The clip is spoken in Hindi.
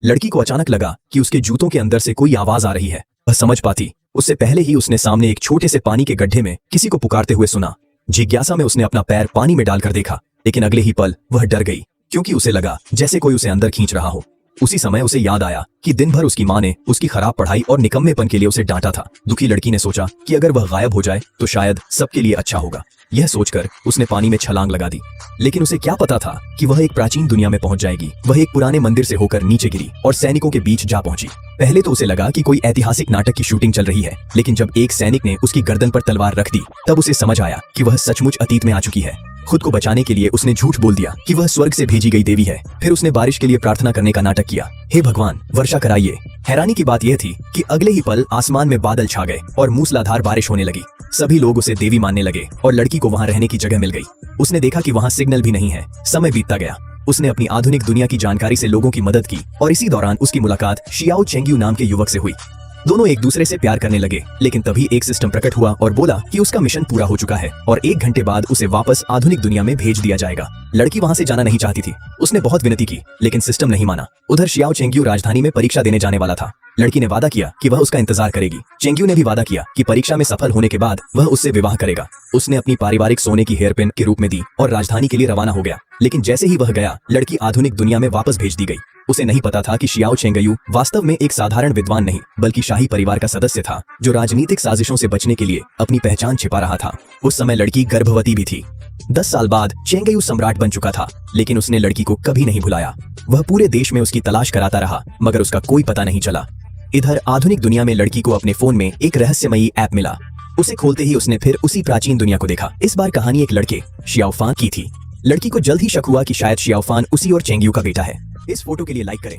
लड़की को अचानक लगा कि उसके जूतों के अंदर से कोई आवाज आ रही है। वह समझ पाती उससे पहले ही उसने सामने एक छोटे से पानी के गड्ढे में किसी को पुकारते हुए सुना। जिज्ञासा में उसने अपना पैर पानी में डालकर देखा, लेकिन अगले ही पल वह डर गई क्योंकि उसे लगा जैसे कोई उसे अंदर खींच रहा हो। उसी समय उसे याद आया कि दिन भर उसकी माँ ने उसकी खराब पढ़ाई और निकम्मेपन के लिए उसे डांटा था। दुखी लड़की ने सोचा कि अगर वह गायब हो जाए तो शायद सबके लिए अच्छा होगा। यह सोचकर उसने पानी में छलांग लगा दी, लेकिन उसे क्या पता था कि वह एक प्राचीन दुनिया में पहुंच जाएगी। वह एक पुराने मंदिर से होकर नीचे गिरी और सैनिकों के बीच जा पहुंची। पहले तो उसे लगा कि कोई ऐतिहासिक नाटक की शूटिंग चल रही है, लेकिन जब एक सैनिक ने उसकी गर्दन पर तलवार रख दी तब उसे समझ आया कि वह सचमुच अतीत में आ चुकी है। खुद को बचाने के लिए उसने झूठ बोल दिया कि वह स्वर्ग से भेजी गई देवी है। फिर उसने बारिश के लिए प्रार्थना करने का नाटक किया, हे भगवान वर्षा कराइए। हैरानी की बात यह थी कि अगले ही पल आसमान में बादल छा गए और मूसलाधार बारिश होने लगी। सभी लोग उसे देवी मानने लगे और लड़की को वहां रहने की जगह मिल गई। उसने देखा कि वहां सिग्नल भी नहीं है। समय बीतता गया। उसने अपनी आधुनिक दुनिया की जानकारी से लोगों की मदद की और इसी दौरान उसकी मुलाकात शियाओ चेंग्यू नाम के युवक से हुई। दोनों एक दूसरे से प्यार करने लगे, लेकिन तभी एक सिस्टम प्रकट हुआ और बोला कि उसका मिशन पूरा हो चुका है और 1 घंटे बाद उसे वापस आधुनिक दुनिया में भेज दिया जाएगा। लड़की वहां से जाना नहीं चाहती थी। उसने बहुत विनती की, लेकिन सिस्टम नहीं माना। उधर शियाओ चेंग्यू राजधानी में परीक्षा देने जाने वाला था। लड़की ने वादा किया कि वह उसका इंतजार करेगी। चेंग्यू ने भी वादा किया कि परीक्षा में सफल होने के बाद वह उससे विवाह करेगा। उसने अपनी पारिवारिक सोने की हेयरपिन के रूप में दी और राजधानी के लिए रवाना हो गया। लेकिन जैसे ही वह गया, लड़की आधुनिक दुनिया में वापस भेज दी गई। उसे नहीं पता था कि शियाओ चेंगयू वास्तव में एक साधारण विद्वान नहीं, बल्कि शाही परिवार का सदस्य था, जो राजनीतिक साजिशों से बचने के लिए अपनी पहचान छिपा रहा था। उस समय लड़की गर्भवती भी थी। 10 साल बाद चेंगयू सम्राट बन चुका था, लेकिन उसने लड़की को कभी नहीं भुलाया। वह पूरे देश में उसकी तलाश कराता रहा, मगर उसका कोई पता नहीं चला। इधर आधुनिक दुनिया में लड़की को अपने फोन में एक रहस्यमयी ऐप मिला। उसे खोलते ही उसने फिर उसी प्राचीन दुनिया को देखा। इस बार कहानी एक लड़के शियाओफान की थी। लड़की को जल्द ही शक हुआ कि शायद शियाओफान उसी और चेंगयू का बेटा है। इस फोटो के लिए लाइक करें।